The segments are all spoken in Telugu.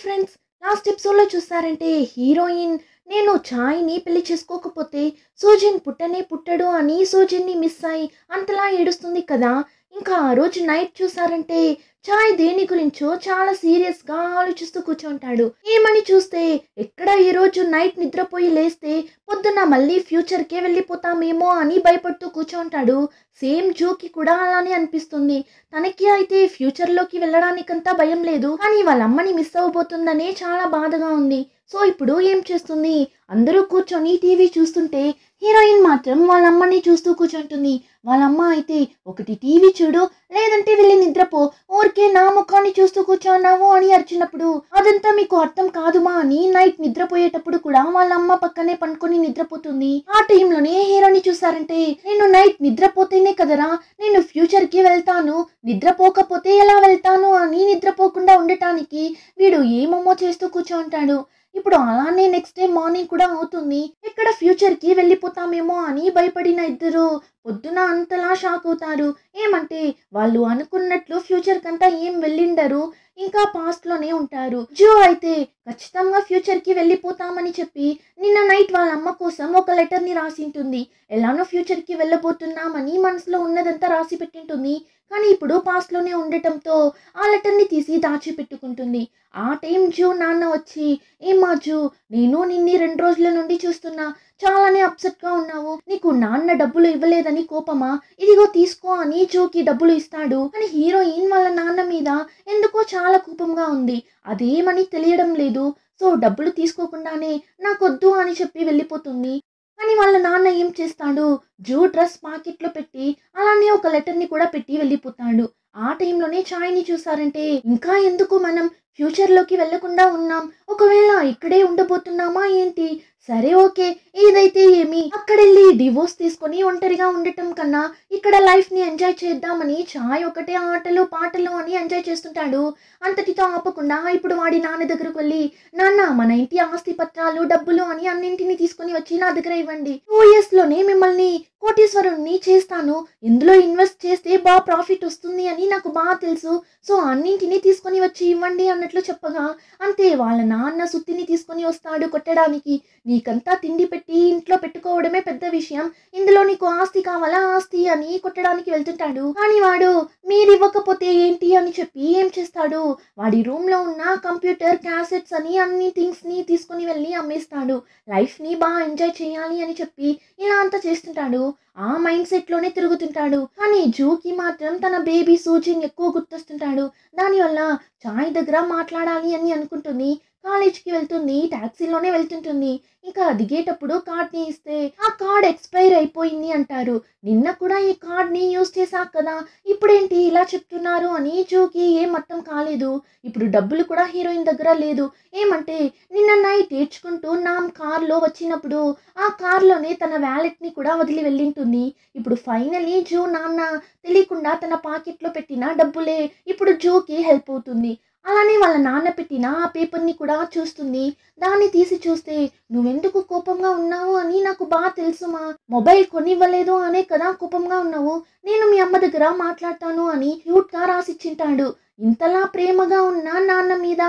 ఫ్రెండ్స్, లాస్ట్ ఎపిసోడ్‌లో చూసారంటే హీరోయిన్ నేను చాయ్‌ని పెళ్లి చేసుకోకపోతే సూజిన్ పుట్టనే పుట్టడు అని సూజిన్‌ని మిస్ అయ్యి అంతలా ఏడుస్తుంది కదా! ఇంకా ఆ రోజు నైట్ చూసారంటే చాయ్ దేని గురించో చాలా సీరియస్‌గా ఆలోచిస్తూ కూర్చుంటాడు. ఏమని చూస్తే ఎక్కడ ఈరోజు నైట్ నిద్రపోయి లేస్తే పొద్దున్న మళ్ళీ ఫ్యూచర్‌కే వెళ్ళిపోతామేమో అని భయపడుతూ కూర్చుంటాడు. సేమ్ జూకి కూడా అలానే అనిపిస్తుంది. తనకి అయితే ఫ్యూచర్‌లోకి వెళ్ళడానికంతా భయం లేదు. కానీ వాళ్ళ అమ్మని మిస్ అవ్వబోతుందనే చాలా బాధగా ఉంది. సో ఇప్పుడు ఏం చేస్తుంది? అందరూ కూర్చొని టీవీ చూస్తుంటే హీరోయిన్ మాత్రం వాళ్ళ అమ్మని చూస్తూ కూర్చుంటుంది. వాళ్ళ అమ్మ అయితే ఒకటి టీవీ చూడు, లేదంటే వెళ్ళి నిద్రపో, ఊరికే నా ముఖాన్ని చూస్తూ కూర్చున్నావు అని అరిచినప్పుడు అదంతా మీకు అర్థం కాదుమా అని నైట్ నిద్రపోయేటప్పుడు కూడా వాళ్ళ అమ్మ పక్కనే పండుకొని నిద్రపోతుంది. ఆ టైంలోనే హీరోని చూసారంటే నేను నైట్ నిద్రపోతేనే కదరా నేను ఫ్యూచర్ కి వెళ్తాను, నిద్రపోకపోతే ఎలా వెళ్తాను అని నిద్రపోకుండా ఉండటానికి వీడు ఏమేమో చేస్తూ కూర్చుంటాడు. ఇప్పుడు అలానే నెక్స్ట్ డే మార్నింగ్ కూడా అవుతుంది. ఎక్కడ ఫ్యూచర్ కి వెళ్ళిపోతామేమో అని భయపడిన ఇద్దరు పొద్దున అంతలా షాక్ అవుతారు. ఏమంటే వాళ్ళు అనుకున్నట్లు ఫ్యూచర్ కంతా ఏం వెళ్ళిండరు, ఇంకా పాస్ట్ లోనే ఉంటారు. జో అయితే ఖచ్చితంగా ఫ్యూచర్ కి వెళ్ళిపోతామని చెప్పి నిన్న నైట్ వాళ్ళ అమ్మ కోసం ఒక లెటర్ ని రాసింటుంది. ఎలానో ఫ్యూచర్ కి వెళ్ళబోతున్నామని మనసులో ఉన్నదంతా రాసి పెట్టింటుంది. కానీ ఇప్పుడు పాస్ట్ లోనే ఉండటంతో ఆ లెటర్ ని తీసి దాచిపెట్టుకుంటుంది. ఆ టైం జో నాన్న వచ్చి, ఏమ్మా జో, నేను నిన్ని 2 రోజుల నుండి చూస్తున్నా, చాలానే అప్సెట్ గా ఉన్నావు, నీకు నాన్న డబ్బులు ఇవ్వలేదని కోపమా, ఇదిగో తీసుకో అని జోకి డబ్బులు ఇస్తాడు. కానీ హీరోయిన్ వాళ్ళ నాన్న మీద ఎందుకో చాలా కోపంగా ఉంది. అదేమని తెలియడం లేదు. సో డబ్బులు తీసుకోకుండానే నాకొద్దు అని చెప్పి వెళ్ళిపోతుంది. కానీ వాళ్ళ నాన్న ఏం చేస్తాడు, జో డ్రెస్ పాకెట్లో పెట్టి అలానే ఒక లెటర్ని కూడా పెట్టి వెళ్ళిపోతాడు. ఆ టైంలోనే చాయ్ని చూసారంటే ఇంకా ఎందుకు మనం ఫ్యూచర్లోకి వెళ్లకుండా ఉన్నాం, ఒకవేళ ఇక్కడే ఉండబోతున్నామా ఏంటి, సరే ఓకే, ఏదైతే ఏమి, అక్కడెళ్ళి డివోర్స్ తీసుకొని ఒంటరిగా ఉండటం కన్నా ఇక్కడ లైఫ్ ని ఎంజాయ్ చేద్దామని చాయ్ ఒకటే ఆటలు పాటలు అని ఎంజాయ్ చేస్తుంటాడు. అంతటితో ఆపకుండా ఇప్పుడు వాడి నాన్న దగ్గరకు వెళ్ళి, నాన్న మన ఇంటి ఆస్తి పత్రాలు డబ్బులు అని అన్నింటినీ తీసుకొని వచ్చి నా దగ్గర ఇవ్వండి, 2 years లోనే మిమ్మల్ని కోటీశ్వరుణ్ణి చేస్తాను, ఇందులో ఇన్వెస్ట్ చేస్తే బాగా ప్రాఫిట్ వస్తుంది అని నాకు బాగా తెలుసు, సో అన్నింటినీ తీసుకొని వచ్చి ఇవ్వండి అన్నట్లు చెప్పగా అంతే వాళ్ళ నాన్న సుత్తిని తీసుకొని వస్తాడు కొట్టడానికి. నీకంతా తిండి పెట్టి ఇంట్లో పెట్టుకోవడమే పెద్ద విషయం, ఇందులో నీకు ఆస్తి కావాలా ఆస్తి అని కొట్టడానికి వెళ్తుంటాడు. కానీ వాడు మీరు ఇవ్వకపోతే ఏంటి అని చెప్పి ఏం చేస్తాడు, వాడి రూమ్ లో ఉన్న కంప్యూటర్ క్యాసెట్స్ అని అన్ని థింగ్స్ ని తీసుకుని వెళ్ళి అమ్మేస్తాడు. లైఫ్ ని బాగా ఎంజాయ్ చేయాలి అని చెప్పి ఇలా అంతా చేస్తుంటాడు. ఆ మైండ్ సెట్ లోనే తిరుగుతుంటాడు. కానీ జూకి మాత్రం తన బేబీ సూజిన్ ఎక్కువ గుర్తొస్తుంటాడు. దానివల్ల చాయ్ దగ్గర మాట్లాడాలి అని అనుకుంటుంది. కాలేజ్కి వెళ్తుంది, టాక్సీలోనే వెళ్తుంటుంది. ఇంకా దిగేటప్పుడు కార్డ్ని ఇస్తే ఆ కార్డ్ ఎక్స్పైర్ అయిపోయింది అంటారు. నిన్న కూడా ఈ కార్డ్ని యూజ్ చేశాక కదా, ఇప్పుడేంటి ఇలా చెప్తున్నారు అని జూకి ఏం అర్థం కాలేదు. ఇప్పుడు డబ్బులు కూడా హీరోయిన్ దగ్గర లేదు. ఏమంటే నిన్న నైట్ ఏడ్చుకుంటూ నామ్ కార్లో వచ్చినప్పుడు ఆ కార్లోనే తన వ్యాలెట్ని కూడా వదిలి వెళ్ళింటుంది. ఇప్పుడు ఫైనలీ జూ నాన్న తెలియకుండా తన పాకెట్లో పెట్టిన డబ్బులే ఇప్పుడు జూకి హెల్ప్ అవుతుంది. అలానే వాళ్ళ నాన్న పెట్టిన ఆ పేపర్ని కూడా చూస్తుంది. దాన్ని తీసి చూస్తే నువ్వెందుకు కోపంగా ఉన్నావు అని నాకు బాగా తెలుసు మా, మొబైల్ కొనివ్వలేదు అనే కదా కోపంగా ఉన్నావు, నేను మీ అమ్మ దగ్గర మాట్లాడతాను అని క్యూట్ గా రాసిచ్చింటాడు. ఇంతలా ప్రేమగా ఉన్న నాన్న మీద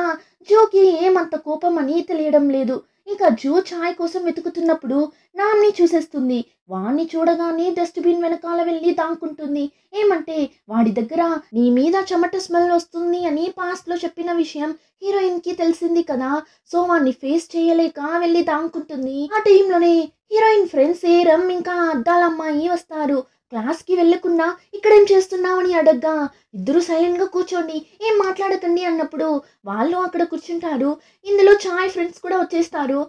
జోకి ఏమంత కోపం అని తెలియడం లేదు. ఇంకా జో చాయ్ కోసం వెతుకుతున్నప్పుడు నామ్ని చూసేస్తుంది. వాణ్ణి చూడగానే డస్ట్బిన్ వెనకాల వెళ్ళి దాక్కుంటుంది. ఏమంటే వాడి దగ్గర నీ మీద చెమట స్మెల్ వస్తుంది అని పాస్ట్ లో చెప్పిన విషయం హీరోయిన్ కి తెలిసింది కదా, సో వాడిని ఫేస్ చేయలేక వెళ్ళి దాక్కుంటుంది. ఆ టైంలోనే హీరోయిన్ ఫ్రెండ్స్ ఏరం ఇంకా అద్దాల అమ్మాయి వస్తారు. క్లాస్ కి వెళ్ళకుండా ఇక్కడేం చేస్తున్నావు అని అడగ్గా ఇద్దరు సైలెంట్ గా కూర్చోండి, ఏం మాట్లాడకండి అన్నప్పుడు వాళ్ళు అక్కడ కూర్చుంటారు. ఇందులో చాయ్ ఫ్రెండ్స్ కూడా వచ్చేస్తారు.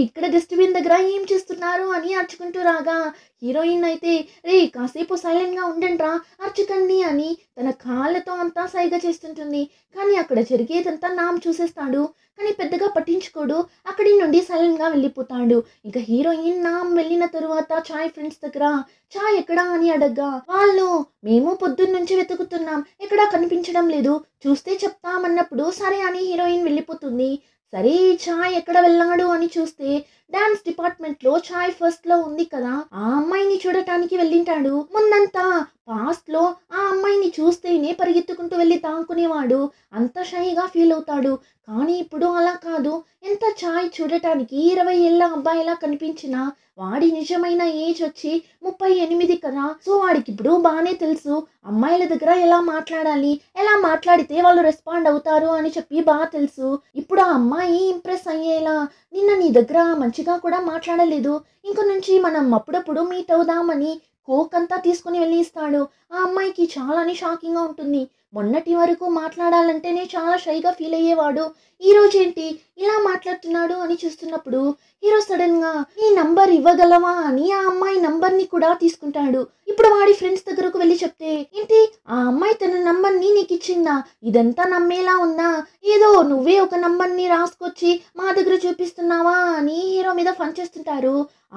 ఇక్కడ డస్ట్బిన్ దగ్గర ఏం చేస్తున్నారు అని అరుచుకుంటూ రాగా హీరోయిన్ అయితే రే కాసేపు సైలెంట్ గా ఉండండిరా, అర్చకండి అని తన కాళ్ళతో అంతా సైగ చేస్తుంటుంది. కానీ అక్కడ జరిగేదంతా నామ్ చూసేస్తాడు. కానీ పెద్దగా పట్టించుకోడు, అక్కడి నుండి సైలెంట్ గా వెళ్ళిపోతాడు. ఇంకా హీరోయిన్ నామ్ వెళ్ళిన తరువాత చాయ్ ఫ్రెండ్స్ దగ్గర చాయ్ ఎక్కడా అని అడగ్గా వాళ్ళు మేము పొద్దున్న నుంచి వెతుకుతున్నాం, ఎక్కడా కనిపించడం లేదు, చూస్తే చెప్తామన్నప్పుడు సరే అని హీరోయిన్ వెళ్ళిపోతుంది. సరే చాయ్ ఎక్కడ వెళ్ళాడు అని చూస్తే డాన్స్ డిపార్ట్మెంట్ లో చాయ్ ఫస్ట్ లో ఉంది కదా, ఆ అమ్మాయిని చూడటానికి వెళ్ళింటాడు. ముందంతా పాస్ట్ లో ఆ అమ్మాయిని చూస్తేనే పరిగెత్తుకుంటూ వెళ్ళి తాకునేవాడు, అంత షైగా ఫీల్ అవుతాడు. కానీ ఇప్పుడు అలా కాదు. ఎంత చాయ్ చూడటానికి 20 ఏళ్ల అబ్బాయిలా కనిపించినా వాడి నిజమైన ఏజ్ వచ్చి 38 కదా. సో వాడికి ఇప్పుడు బాగానే తెలుసు అమ్మాయిల దగ్గర ఎలా మాట్లాడాలి, ఎలా మాట్లాడితే వాళ్ళు రెస్పాండ్ అవుతారు అని చెప్పి బాగా తెలుసు. ఇప్పుడు ఆ అమ్మాయి ఇంప్రెస్ అయ్యేలా నిన్న నీ దగ్గర మంచిగా కూడా మాట్లాడలేదు, ఇంక నుంచి మనం అప్పుడప్పుడు మీట్ అవుదామని కోక్ అంతా తీసుకుని వెళ్ళి ఇస్తాడు. ఆ అమ్మాయికి చాలానే షాకింగ్గా ఉంటుంది. మొన్నటి వరకు మాట్లాడాలంటేనే చాలా షైగా ఫీల్ అయ్యేవాడు, ఈ రోజు ఏంటి ఇలా మాట్లాడుతున్నాడు అని చూస్తున్నప్పుడు హీరో సడన్ గా నీ నంబర్ ఇవ్వగలవా అని ఆ అమ్మాయి నంబర్ ని కూడా తీసుకుంటాడు. ఇప్పుడు వాడి ఫ్రెండ్స్ దగ్గరకు వెళ్ళి చెప్తే ఏంటి ఆ అమ్మాయి తన నంబర్ ని నీకు ఇచ్చిందా, ఇదంతా నమ్మేలా ఉందా, ఏదో నువ్వే ఒక నంబర్ ని రాసుకొచ్చి మా దగ్గర చూపిస్తున్నావా అని హీరో మీద ఫన్ చేస్తుంటారు.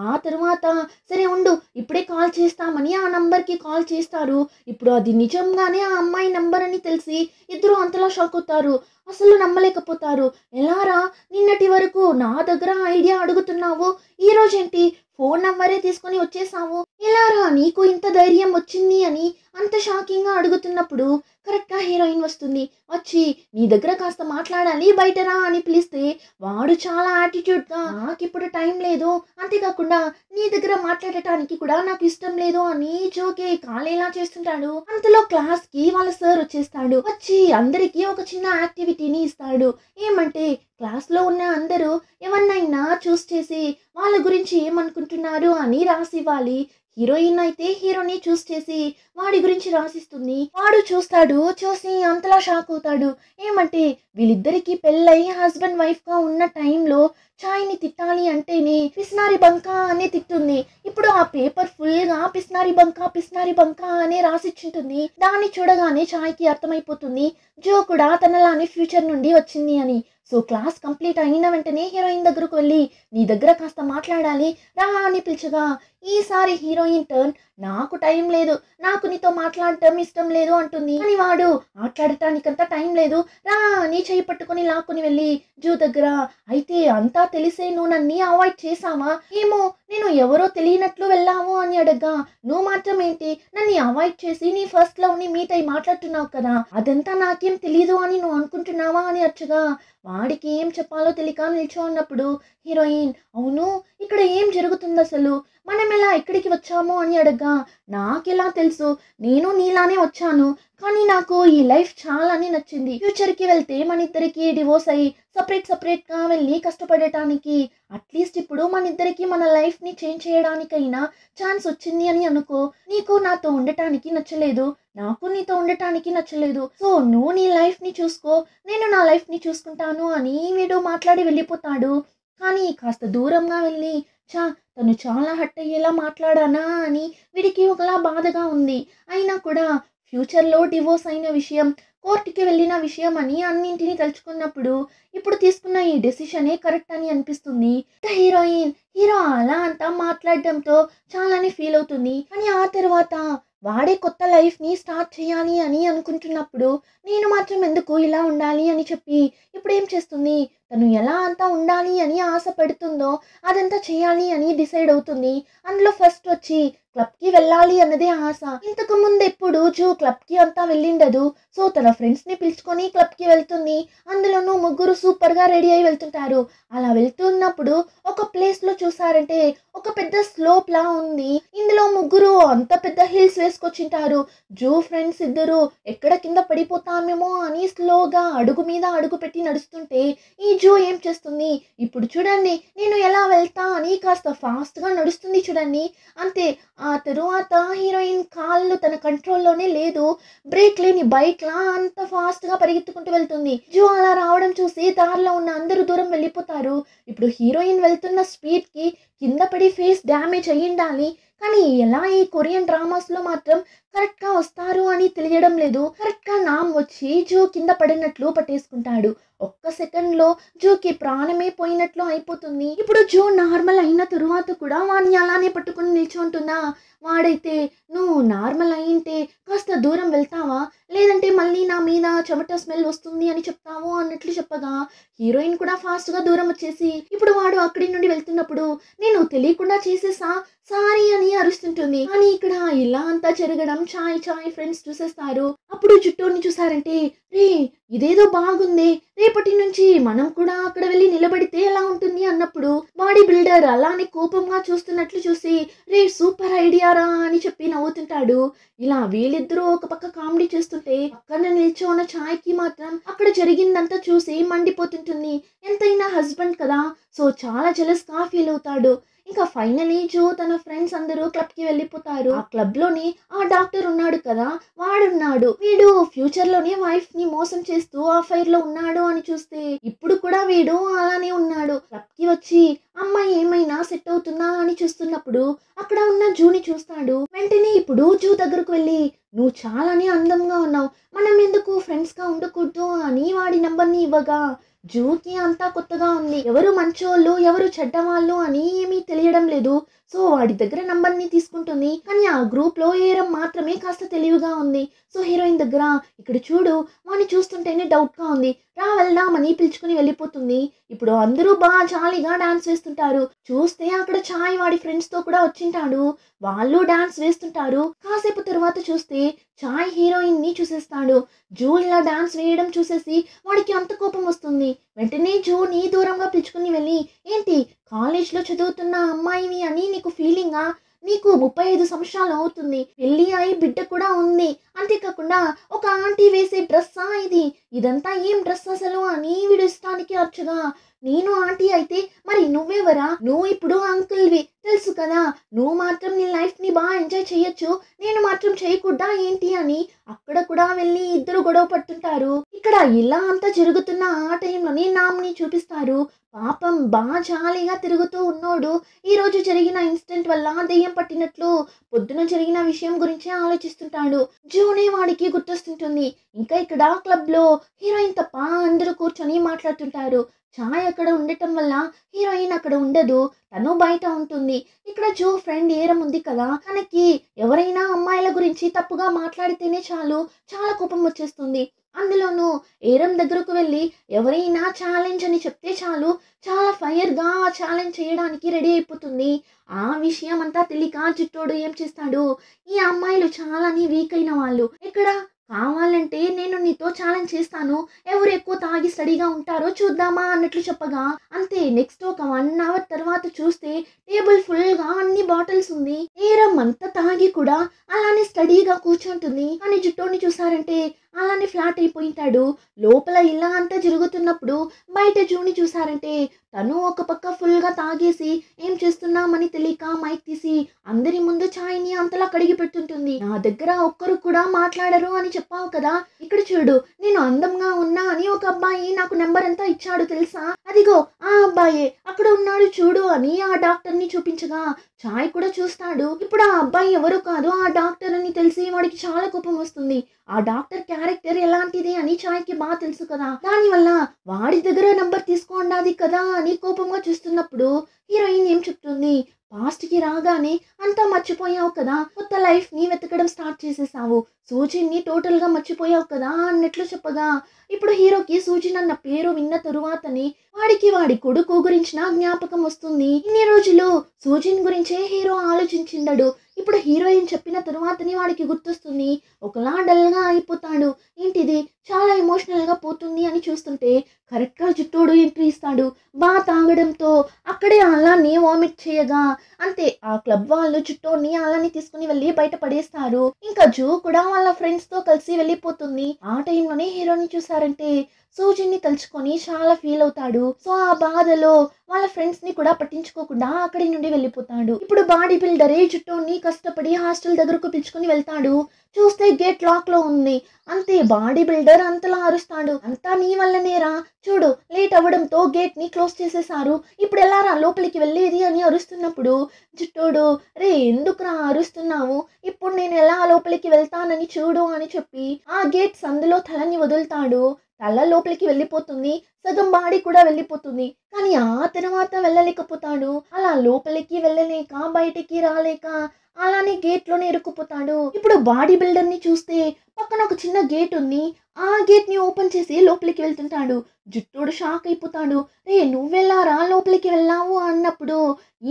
ఆ తరువాత సరే ఉండు ఇప్పుడే కాల్ చేస్తామని ఆ నంబర్కి కాల్ చేస్తారు. ఇప్పుడు అది నిజంగానే ఆ అమ్మాయి నంబర్ అని తెలిసి ఇద్దరు అంతలా షాక్ అవుతారు, అసలు నమ్మలేకపోతారు. ఎలారా నిన్నటి వరకు నా దగ్గర ఐడియా అడుగుతున్నావు, ఈ రోజేంటి ఫోన్ నంబరే తీసుకొని వచ్చేసావు, ఎలారా నీకు ఇంత ధైర్యం వచ్చింది అని అంత షాకింగ్గా అడుగుతున్నప్పుడు కరెక్ట్గా హీరోయిన్ వస్తుంది. వచ్చి నీ దగ్గర కాస్త మాట్లాడాలి బయటరా అని పిలిస్తే వాడు చాలా యాటిట్యూడ్గా నాకు ఇప్పుడు టైం లేదు, అంతేకాకుండా నీ దగ్గర మాట్లాడటానికి కూడా నాకు ఇష్టం లేదు అని జోకే కాలేలా చేస్తుంటాడు. అంతలో క్లాస్ కి వాళ్ళ సార్ వచ్చేస్తాడు. వచ్చి అందరికీ ఒక చిన్న యాక్టివిటీని ఇస్తాడు. ఏమంటే క్లాస్ లో ఉన్న అందరూ ఎవరినైనా చూస్ చేసి వాళ్ళ గురించి ఏమనుకుంటున్నారు అని రాసివ్వాలి. హీరోయిన్ అయితే హీరోని చూస్ చేసి వాడి గురించి రాసిస్తుంది. వాడు చూస్తాడు, చూసి అంతలా షాక్ అవుతాడు. ఏమంటే వీళ్ళిద్దరికి పెళ్ళై హస్బెండ్ వైఫ్ గా ఉన్న టైంలో చాయ్ని తిట్టాలి అంటేనే పిస్నారి బంకా అనే తిట్టుంది. ఇప్పుడు ఆ పేపర్ ఫుల్ గా పిస్నారి బంకా అనే రాసిచ్చుంటుంది. దాన్ని చూడగానే చాయ్కి అర్థమైపోతుంది జో కూడా తనలానే ఫ్యూచర్ నుండి వచ్చింది అని. సో క్లాస్ కంప్లీట్ అయిన వెంటనే హీరోయిన్ దగ్గరకు వెళ్ళి నీ దగ్గర కాస్త మాట్లాడాలి రా అని పిలిచగా ఈసారి హీరోయిన్ టర్న్, నాకు టైం లేదు, నాకు నీతో మాట్లాడటం ఇష్టం లేదు అంటుంది. కానీ వాడు మాట్లాడటానికంతా టైం లేదు రా నీ చేయి పట్టుకొని లాక్కుని వెళ్ళి జూ దగ్గర, అయితే అంతా తెలిసే నువ్వు నన్ను అవాయిడ్ చేసావా, ఏమో నేను ఎవరో తెలియనట్లు వెళ్ళాము అని అడగ్గా నువ్వు మాత్రం ఏంటి నన్ను అవాయిడ్ చేసి నీ ఫస్ట్ లవ్ ని మీట్ అయి మాట్లాడుతున్నావు కదా, అదంతా నాకేం తెలీదు అని నువ్వు అనుకుంటున్నావా అని అచ్చగా వాడికి ఏం చెప్పాలో తెలియక నిల్చో ఉన్నప్పుడు హీరోయిన్ అవును ఇక్కడ ఏం జరుగుతుంది అసలు, మనం ఎలా ఇక్కడికి వచ్చాము అని అడగ్గా నాకెలా తెలుసు, నేను నీలానే వచ్చాను, కానీ నాకు ఈ లైఫ్ చాలానే నచ్చింది, ఫ్యూచర్కి వెళ్తే మన ఇద్దరికి డివోర్స్ అయ్యి సపరేట్గా వెళ్ళి కష్టపడటానికి అట్లీస్ట్ ఇప్పుడు మన ఇద్దరికి మన లైఫ్ని చేంజ్ చేయడానికైనా ఛాన్స్ వచ్చింది అని అనుకో, నీకు నాతో ఉండటానికి నచ్చలేదు, నాకు నీతో ఉండటానికి నచ్చలేదు, సో నువ్వు నీ లైఫ్ని చూసుకో, నేను నా లైఫ్ని చూసుకుంటాను అని వీడు మాట్లాడి వెళ్ళిపోతాడు. కానీ కాస్త దూరంగా వెళ్ళి చా తను చాలా హట్ అయ్యేలా మాట్లాడానా అని వీడికి ఒకలా బాధగా ఉంది. అయినా కూడా ఫ్యూచర్లో డివోర్స్ అయిన విషయం, కోర్టుకి వెళ్ళిన విషయం అని అన్నింటినీ తలుచుకున్నప్పుడు ఇప్పుడు తీసుకున్న ఈ డెసిషనే కరెక్ట్ అని అనిపిస్తుంది. హీరో అలా అంతా మాట్లాడడంతో చాలానే ఫీల్ అవుతుంది. కానీ ఆ తర్వాత వాడే కొత్త లైఫ్ని స్టార్ట్ చేయాలి అని అనుకుంటున్నప్పుడు నేను మాత్రం ఎందుకు ఇలా ఉండాలి అని చెప్పి ఇప్పుడు ఏం చేస్తుంది, తను ఎలా అంతా ఉండాలి అని ఆశ పెడుతుందో అదంతా చేయాలి అని డిసైడ్ అవుతుంది. అందులో ఫస్ట్ వచ్చి క్లబ్కి వెళ్ళాలి అన్నదే ఆశ. ఇంతకు ముందు ఎప్పుడు జూ క్లబ్కి అంతా వెళ్ళిండదు. సో తన ఫ్రెండ్స్ని పిలుచుకొని క్లబ్కి వెళ్తుంది. అందులోనూ ముగ్గురు సూపర్గా రెడీ అయి వెళ్తుంటారు. అలా వెళ్తున్నప్పుడు ఒక ప్లేస్లో చూసారంటే ఒక పెద్ద స్లోప్ లా ఉంది. ఇందులో ముగ్గురు అంత పెద్ద హిల్స్ వేసుకొచ్చింటారు. జూ ఫ్రెండ్స్ ఇద్దరు ఎక్కడ కింద పడిపోతామేమో అని స్లోగా అడుగు మీద అడుగు పెట్టి నడుస్తుంటే ఈ జూ ఏం చేస్తుంది, ఇప్పుడు చూడండి నేను ఎలా వెళ్తా అని కాస్త ఫాస్ట్గా నడుస్తుంది చూడండి. అంతే, ఆ తరువాత హీరోయిన్ కాళ్ళు తన కంట్రోల్లోనే లేదు, బ్రేక్ లేని బైక్ లా అంత ఫాస్ట్గా పరిగెత్తుకుంటూ వెళ్తుంది. జూ అలా రావడం చూసి దారిలో ఉన్న అందరూ దూరం వెళ్ళిపోతారు. ఇప్పుడు హీరోయిన్ వెళ్తున్న స్పీడ్కి కింద పడి ఫేస్ డ్యామేజ్ అయ్యిండాలి, కానీ ఎలా ఈ కొరియన్ డ్రామాస్లో మాత్రం కరెక్ట్గా వస్తారు అని తెలియడం లేదు. కరెక్ట్గా నామ్ వచ్చి జో కింద పడినట్లు పట్టేసుకుంటాడు. ఒక్క సెకండ్లో జోకి ప్రాణమే పోయినట్లు అయిపోతుంది. ఇప్పుడు జో నార్మల్ అయిన తరువాత కూడా వాడిని అలానే పట్టుకుని నిల్చుంటుందా. వాడైతే నువ్వు నార్మల్ అయింటే కాస్త దూరం వెళ్తావా, లేదంటే మళ్ళీ నా మీద చెమట స్మెల్ వస్తుంది అని చెప్తావు అన్నట్లు చెప్పగా హీరోయిన్ కూడా ఫాస్ట్గా దూరం వచ్చేసి ఇప్పుడు వాడు అక్కడి నుండి వెళ్తున్నప్పుడు నేను తెలియకుండా చేసేసా సారీ అని అరుస్తుంటుంది. కానీ ఇక్కడ ఇలా అంతా జరగడం చాయ్ చాయ్ ఫ్రెండ్స్ చూసేస్తారు. అప్పుడు జుట్టోని చూసారంటే రే ఇదేదో బాగుంది, రేపటి నుంచి మనం కూడా అక్కడ వెళ్ళి నిలబడితే ఎలా ఉంటుంది అన్నప్పుడు బాడీ బిల్డర్ అలానే కోపంగా చూస్తున్నట్లు చూసి రే సూపర్ ఐడియా రా అని చెప్పి నవ్వుతుంటాడు. ఇలా వీళ్ళిద్దరూ ఒక పక్క కామెడీ చేస్తుంటే పక్కన నిల్చో ఉన్న ఛాయ్కి మాత్రం అక్కడ జరిగిందంతా చూసి మండిపోతుంటుంది. ఎంతైనా హస్బెండ్ కదా, సో చాలా జెలస్ గా ఫీల్ అవుతాడు. ఇంకా ఫైనలీ జో తన ఫ్రెండ్స్ అందరూ క్లబ్ కి వెళ్ళిపోతారు. ఆ క్లబ్ లోని ఆ డాక్టర్ ఉన్నాడు కదా, వాడున్నాడు. వీడు ఫ్యూచర్ లోనే వైఫ్ ని మోసం చేస్తూ ఆ ఫైర్ లో ఉన్నాడు అని చూస్తే ఇప్పుడు కూడా వీడు అలానే ఉన్నాడు. క్లబ్ కి వచ్చి అమ్మాయి ఏమైనా సెట్ అవుతుందా అని చూస్తున్నప్పుడు అక్కడ ఉన్న జూని చూస్తాడు. వెంటనే ఇప్పుడు జూ దగ్గరకు వెళ్ళి నువ్వు చాలానే అందంగా ఉన్నావు, మనం ఎందుకు ఫ్రెండ్స్ గా ఉండకూడదు అని వాడి నంబర్ ని ఇవ్వగా జూకి అంతా కొత్తగా ఉంది. ఎవరు మంచోళ్ళు ఎవరు చెడ్డవాళ్ళు అని ఏమీ తెలియడం లేదు. సో వాడి దగ్గర నంబర్ ని తీసుకుంటుంది. కానీ ఆ గ్రూప్ లో ఏరం మాత్రమే కాస్త తెలివిగా ఉంది. సో హీరోయిన్ దగ్గర ఇక్కడ చూడు వాడిని చూస్తుంటేనే డౌట్ గా ఉంది, రా వెళ్దామని పిలుచుకుని వెళ్ళిపోతుంది. ఇప్పుడు అందరూ బాగా జాలీగా డాన్స్ వేస్తుంటారు. చూస్తే అక్కడ చాయ్ వాడి ఫ్రెండ్స్ తో కూడా వచ్చింటాడు. వాళ్ళు డాన్స్ వేస్తుంటారు. కాసేపు తర్వాత చూస్తే చాయ్ హీరోయిన్ ని చూసేస్తాడు. జూ ఇలా డాన్స్ వేయడం చూసేసి వాడికి అంత కోపం వస్తుంది. వెంటనే జూని దూరంగా పిలుచుకుని వెళ్ళి ఏంటి కాలేజ్లో చదువుతున్న అమ్మాయివి అని నీకు ఫీలింగా, నీకు 35 సంవత్సరాలు అవుతుంది, పెళ్ళి అయి బిడ్డ కూడా ఉంది, అంతేకాకుండా ఒక ఆంటీ వేసే డ్రెస్సా ఇది, ఇదంతా ఏం డ్రెస్ అసలు అని వీడు ఇష్టానికి అర్చగా నేను ఆంటీ అయితే మరి నువ్వెవరా, నువ్వు ఇప్పుడు అంకుల్వి తెలుసు కదా, నువ్వు మాత్రం నీ లైఫ్ ని బాగా ఎంజాయ్ చేయొచ్చు, నేను మాత్రం చేయకూడదా ఏంటి అని అక్కడ కూడా వెళ్ళి ఇద్దరు గొడవ పడుతుంటారు. ఇక్కడ ఇలా అంతా జరుగుతున్న ఆ టైంలోనే నామ్ని చూపిస్తారు. పాపం బాగా జాలీగా తిరుగుతూ ఉన్నోడు ఈ రోజు జరిగిన ఇన్సిడెంట్ వల్ల దెయ్యం పట్టినట్లు పొద్దున జరిగిన విషయం గురించి ఆలోచిస్తుంటాడు. జూనే వాడికి గుర్తొస్తుంటుంది. ఇంకా ఇక్కడ క్లబ్ లో హీరోయిన్ తప్ప అందరూ కూర్చొని మాట్లాడుతుంటారు. ఛాయ్ అక్కడ ఉండటం వల్ల హీరోయిన్ అక్కడ ఉండదు, తను బయట ఉంటుంది. ఇక్కడ జో ఫ్రెండ్ ఏరం ఉంది కదా, తనకి ఎవరైనా అమ్మాయిల గురించి తప్పుగా మాట్లాడితేనే చాలు చాలా కోపం వచ్చేస్తుంది. అందులోనూ ఏరం దగ్గరకు వెళ్ళి ఎవరైనా ఛాలెంజ్ అని చెప్తే చాలు చాలా ఫైర్గా ఆ ఛాలెంజ్ చేయడానికి రెడీ అయిపోతుంది. ఆ విషయం అంతా తెలియక జుట్టోడు ఏం చేస్తాడు, ఈ అమ్మాయిలు చాలాని వీక్ అయిన వాళ్ళు, ఇక్కడ కావాలంటే నేను నీతో ఛాలెంజ్ చేస్తాను, ఎవరు ఎక్కువ తాగి స్టడీగా ఉంటారో చూద్దామా అన్నట్లు చెప్పగా అంతే. నెక్స్ట్ ఒక 1 అవర్ తర్వాత చూస్తే టేబుల్ ఫుల్గా అన్ని బాటిల్స్ ఉంది. ఏరం అంతా తాగి కూడా అలానే స్టడీగా కూర్చుంటుంది. కానీ జుట్టోని చూసారంటే అలానే ఫ్లాట్ అయిపోయింటాడు. లోపల ఇలా అంతా జరుగుతున్నప్పుడు బయట జూని చూసారంటే తను ఒక పక్క ఫుల్గా తాగేసి ఏం చేస్తున్నామని తెలియక మైక్ తీసి అందరి ముందు ఛాయ్ని అంతలా కడిగి పెడుతుంటుంది. నా దగ్గర ఒక్కరు కూడా మాట్లాడరు అని చెప్పావు కదా, ఇక్కడ చూడు నేను అందంగా ఉన్నా అని ఒక అబ్బాయి నాకు నెంబర్ అంతా ఇచ్చాడు తెలుసా, అదిగో ఆ అబ్బాయే అక్కడ ఉన్నాడు చూడు అని ఆ డాక్టర్ ని చూపించగా ఛాయ్ కూడా చూస్తాడు. ఇప్పుడు ఆ అబ్బాయి ఎవరు కాదు ఆ డాక్టర్ అని తెలిసి వాడికి చాలా కోపం వస్తుంది. ఆ డాక్టర్ క్యారెక్టర్ ఎలాంటిది అని ఛాయ్కి బాగా తెలుసు కదా, దానివల్ల వాడి దగ్గర నంబర్ తీసుకోండి కదా అని కోపంగా చూస్తున్నప్పుడు హీరోయిన్ ఏం చెప్తుంది, పాస్ట్ కి రాగానే అంతా మర్చిపోయావు కదా, కొత్త లైఫ్ ని వెతకడం స్టార్ట్ చేసేసావు, సూజిన్ని టోటల్ గా మర్చిపోయావు కదా అన్నట్లు చెప్పగా ఇప్పుడు హీరోకి సూజిన్ అన్న పేరు విన్న తరువాతనే వాడికి వాడి కొడుకు గురించిన జ్ఞాపకం వస్తుంది. ఇన్ని రోజులు సూజిన్ గురించే హీరో ఆలోచించిండడు. ఇప్పుడు హీరోయిన్ చెప్పిన తరువాతనే వాడికి గుర్తొస్తుంది. ఒకలా డల్ గా అయిపోతాడు. ఏంటిది చాలా ఎమోషనల్ గా పోతుంది అని చూస్తుంటే కరెక్ట్ గా జుట్టోడు ఎంట్రీ ఇస్తాడు. బాగా తాగడంతో అక్కడే అలానే వామిట్ చేయగా అంతే ఆ క్లబ్ వాళ్ళు జుట్టోని అలానే తీసుకుని వెళ్ళి బయట పడేస్తారు. ఇంకా జూ కూడా వాళ్ళ ఫ్రెండ్స్ తో కలిసి వెళ్ళిపోతుంది. ఆ టైంలోనే హీరోని చూసారంటే సూజిన్ని తలుచుకొని చాలా ఫీల్ అవుతాడు. సో ఆ బాధలో వాళ్ళ ఫ్రెండ్స్ ని కూడా పట్టించుకోకుండా అక్కడి నుండి వెళ్ళిపోతాడు. ఇప్పుడు బాడీ బిల్డరే జుట్టోని కష్టపడి హాస్టల్ దగ్గరకు పిలుచుకుని వెళ్తాడు. చూస్తే గేట్ లాక్ లో ఉంది. అంతే బాడీ బిల్డర్ అంతలా అరుస్తాడు, అంతా నీ వల్లనేరా, చూడు లేట్ లేట్ అవ్వడంతో గేట్ ని క్లోజ్ చేసేసారు. ఇప్పుడు ఎలారా లోపలికి వెళ్ళేది అని అరుస్తున్నప్పుడు జుట్టోడు, రే ఎందుకురా అరుస్తున్నావు, ఇప్పుడు నేను ఎలా లోపలికి వెళ్తానని చూడు అని చెప్పి ఆ గేట్ సందులో తలని వదులుతాడు. తల లోపలికి వెళ్ళిపోతుంది, సగం బాడీ కూడా వెళ్ళిపోతుంది. కానీ ఆ తర్వాత వెళ్ళలేకపోతాడు. అలా లోపలికి వెళ్ళలేక బయటికి రాలేక అలానే గేట్ లోనే ఇరుక్కుపోతాడు. ఇప్పుడు బాడీ బిల్డర్ ని చూస్తే పక్కన ఒక చిన్న గేట్ ఉంది. ఆ గేట్ ని ఓపెన్ చేసి లోపలికి వెళ్తుంటాడు. జుట్టోడు షాక్ అయిపోతాడు. రే నువ్వెళ్ళారా లోపలికి వెళ్ళావు అన్నప్పుడు,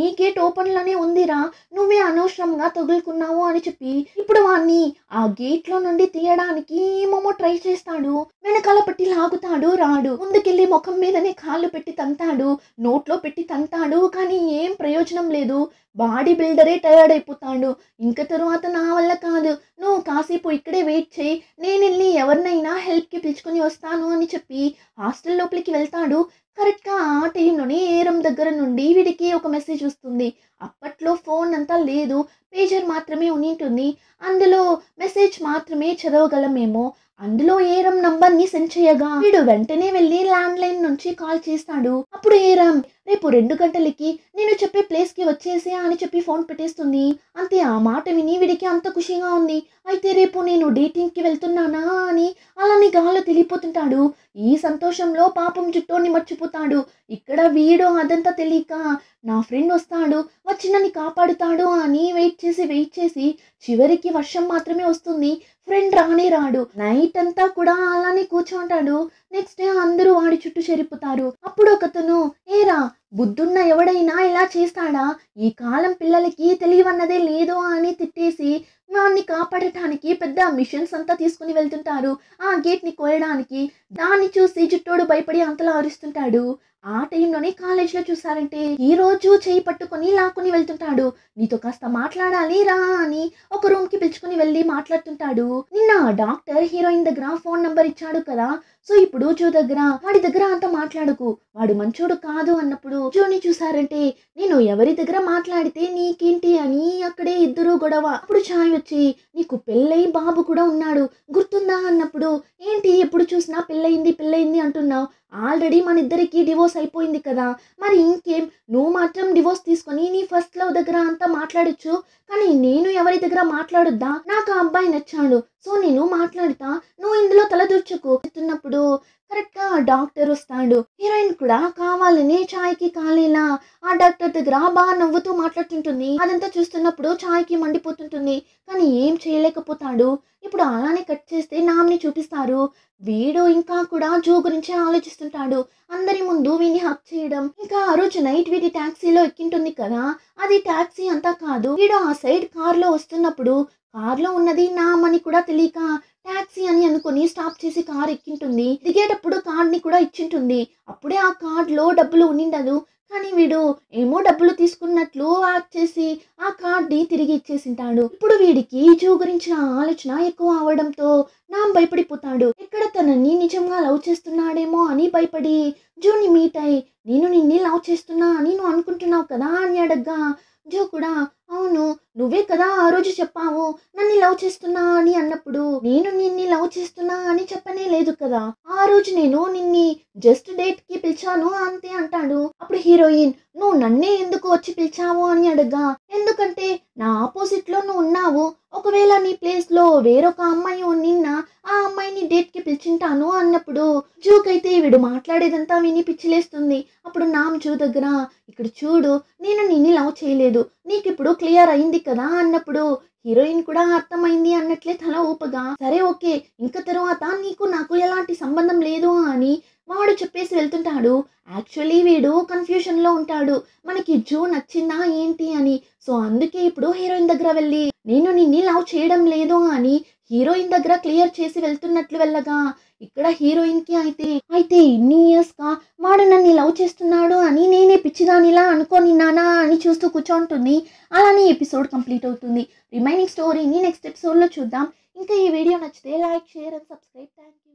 ఈ గేట్ ఓపెన్ లోనే ఉందిరా, నువ్వే అనవసరంగా తగులుకున్నావు అని చెప్పి ఇప్పుడు వాణ్ణి ఆ గేట్ లో నుండి తీయడానికి ఏమేమో ట్రై చేస్తాడు. వెనకాల పెట్టి లాగుతాడు, రాడు. ముందుకెళ్ళి ముఖం మీదనే కాళ్ళు పెట్టి తంతాడు, నోట్లో పెట్టి తంతాడు. కానీ ఏం ప్రయోజనం లేదు. బాడీ బిల్డరే టయర్డ్ అయిపోతాడు. ఇంక తరువాత నా వల్ల కాదు, నువ్వు కాసేపు ఇక్కడే వెయిట్ చేయి, నేను వెళ్ళి ఎవరినైనా హెల్ప్కి పిలుచుకొని వస్తాను అని చెప్పి హాస్టల్ లోపలికి వెళ్తాడు. కరెక్ట్గా ఆ టైంలోనే ఏరం దగ్గర నుండి వీడికి ఒక మెసేజ్ వస్తుంది. అప్పట్లో ఫోన్ అంతా లేదు, పేజర్ మాత్రమే ఉంటుంది. అందులో మెసేజ్ మాత్రమే చదవగలమేమో. అందులో ఏరం నంబర్ని సెండ్ చేయగా వీడు వెంటనే వెళ్ళి ల్యాండ్ లైన్ నుంచి కాల్ చేస్తాడు. అప్పుడు ఏరం, రేపు 2 గంటలకి నేను చెప్పే ప్లేస్కి వచ్చేసి అని చెప్పి ఫోన్ పెట్టేస్తుంది. అంతే, ఆ మాట విని వీడికి అంత ఖుషిగా ఉంది. అయితే రేపు నేను డేటింగ్కి వెళ్తున్నానా అని అలానే గాల్లో తెలియపోతుంటాడు. ఈ సంతోషంలో పాపం జుట్టోని మర్చిపోతాడు. ఇక్కడ వీడు అదంతా తెలియక నా ఫ్రెండ్ వస్తాడు, వచ్చి నన్ను కాపాడుతాడు అని వెయిట్ చేసి చివరికి వర్షం మాత్రమే వస్తుంది. ఫ్రెండ్ రానే రాడు. నైట్ అంతా కూడా అలానే కూర్చుంటాడు. నెక్స్ట్ డే అందరూ వాడి చుట్టూ చేరిపోతారు. అప్పుడు ఒకతను, ఏరా బుద్ధున్న ఎవడైనా ఇలా చేస్తాడా, ఈ కాలం పిల్లలకి తెలియవన్నదే లేదు అని తిట్టేసి వాడిని కాపాడటానికి పెద్ద మిషన్స్ అంతా తీసుకుని వెళ్తుంటారు ఆ గేట్ ని కోయడానికి. దాన్ని చూసి జుట్టోడు భయపడి అంతలా అరుస్తుంటాడు. ఆ టైంలోనే కాలేజ్లో చూసారంటే ఈ రోజు చేయి పట్టుకొని లాక్కుని వెళ్తుంటాడు. నీతో కాస్త మాట్లాడాలి రా అని ఒక రూమ్ కి పిలుచుకుని వెళ్ళి మాట్లాడుతుంటాడు. నిన్న డాక్టర్ హీరోయిన్ దగ్గర ఫోన్ నంబర్ ఇచ్చాడు కదా, సో ఇప్పుడు జో దగ్గర వాడి దగ్గర అంత మాట్లాడకు, వాడు మంచోడు కాదు అన్నప్పుడు జోని చూసారంటే నేను ఎవరి దగ్గర మాట్లాడితే నీకేంటి అని అక్కడే ఇద్దరు గొడవ. అప్పుడు ఛాయ్ వచ్చి, నీకు పెళ్ళై బాబు కూడా ఉన్నాడు గుర్తుందా అన్నప్పుడు, ఏంటి ఎప్పుడు చూసినా పెళ్ళయింది అంటున్నావు, ఆల్రెడీ మన ఇద్దరికి డివోర్స్ అయిపోయింది కదా, మరి ఇంకేం, నువ్వు మాత్రం డివోర్స్ తీసుకొని నీ ఫస్ట్ లవ్ దగ్గర అంతా మాట్లాడొచ్చు, కానీ నేను ఎవరి దగ్గర మాట్లాడొద్దా, నాకు ఆ అబ్బాయి నచ్చాడు, సో నేను మాట్లాడుతా, నువ్వు ఇందులో తలదూర్చుకు చెప్తున్నప్పుడు కరెక్ట్ గా డాక్టర్ వస్తాడు. హీరోయిన్ కూడా కావాలని ఛాయ్కి కాలేలా ఆ డాక్టర్ దగ్గర బాగా నవ్వుతూ మాట్లాడుతుంటుంది. అదంతా చూస్తున్నప్పుడు ఛాయ్కి మండిపోతుంటుంది, కానీ ఏం చేయలేకపోతాడు. ఇప్పుడు అలానే కట్ చేస్తే నామ్ని చూపిస్తారు. వీడు ఇంకా కూడా జో గురించి ఆలోచిస్తుంటాడు. అందరి ముందు వీడిని హక్ చేయడం. ఇంకా ఆ రోజు నైట్ వీడి ట్యాక్సీలో ఎక్కింటుంది కదా, అది ట్యాక్సీ అంతా కాదు. వీడు ఆ సైడ్ కార్లో వస్తున్నప్పుడు కార్లో ఉన్నది నామ్ అని కూడా తెలియక ట్యాక్సీ అని అనుకుని స్టాప్ చేసి కార్ ఎక్కింటుంది. దిగేటప్పుడు కార్డ్ని కూడా ఇచ్చింటుంది. అప్పుడే ఆ కార్డ్లో డబ్బులు ఉండిండదు, కానీ వీడు ఏమో డబ్బులు తీసుకున్నట్లు యాక్ట్ చేసి ఆ కార్డ్ని తిరిగి ఇచ్చేసింటాడు. ఇప్పుడు వీడికి జో గురించిన ఆలోచన ఎక్కువ అవడంతో నామ్ భయపడిపోతాడు. ఎక్కడ తనని నిజంగా లవ్ చేస్తున్నాడేమో అని భయపడి జోని మీట్ అయి, నేను నిన్ను లవ్ చేస్తున్నా అని నువ్వు అనుకుంటున్నావు కదా అని అడగ్గా జో కూడా, అవును నువ్వే కదా ఆ రోజు చెప్పావు నన్ను లవ్ చేస్తున్నా అని అన్నప్పుడు, నేను నిన్ని లవ్ చేస్తున్నా అని చెప్పనే లేదు కదా, ఆ రోజు నేను నిన్ని జస్ట్ డేట్ కి పిలిచాను అంతే అంటాడు. అప్పుడు హీరోయిన్, నువ్వు నన్నే ఎందుకు వచ్చి పిలిచావు అని అడగా, ఎందుకంటే నా ఆపోజిట్ లో నువ్వు ఉన్నావు, ఒకవేళ నీ ప్లేస్ లో వేరొక అమ్మాయి ఉన్నిన్నా ఆ అమ్మాయిని డేట్ కి పిలిచింటాను అన్నప్పుడు జూకైతే వీడు మాట్లాడేదంతా విని పిచ్చిలేస్తుంది. అప్పుడు నామ్ జూ దగ్గర, ఇక్కడ చూడు నేను నిన్ను లవ్ చేయలేదు, నీకు ఇప్పుడు క్లియర్ అయింది కదా అన్నప్పుడు హీరోయిన్ కూడా అర్థమైంది అన్నట్లే తల ఊపగా, సరే ఓకే ఇంక తర్వాత నీకు నాకు ఎలాంటి సంబంధం లేదు అని వాడు చెప్పేసి వెళ్తుంటాడు. యాక్చువల్లీ వీడు కన్ఫ్యూషన్ లో ఉంటాడు, మనకి జూ నచ్చిందా ఏంటి అని. సో అందుకే ఇప్పుడు హీరోయిన్ దగ్గర వెళ్ళి నేను నిన్ను లవ్ చేయడం లేదు అని హీరోయిన్ దగ్గర క్లియర్ చేసి వెళ్తున్నట్లు వెళ్ళగా, ఇక్కడ హీరోయిన్ కి అయితే ఇన్ని ఇయర్స్ గా వాడు నన్ను లవ్ చేస్తున్నాడు అని నేనే పిచ్చిదానిలా అనుకోనిన్నానా అని చూస్తూ కూర్చోంటుంది. అలానే ఎపిసోడ్ కంప్లీట్ అవుతుంది. రిమైనింగ్ స్టోరీని నెక్స్ట్ ఎపిసోడ్లో చూద్దాం. ఇంకా ఈ వీడియో నచ్చితే like, share and subscribe. Thank you.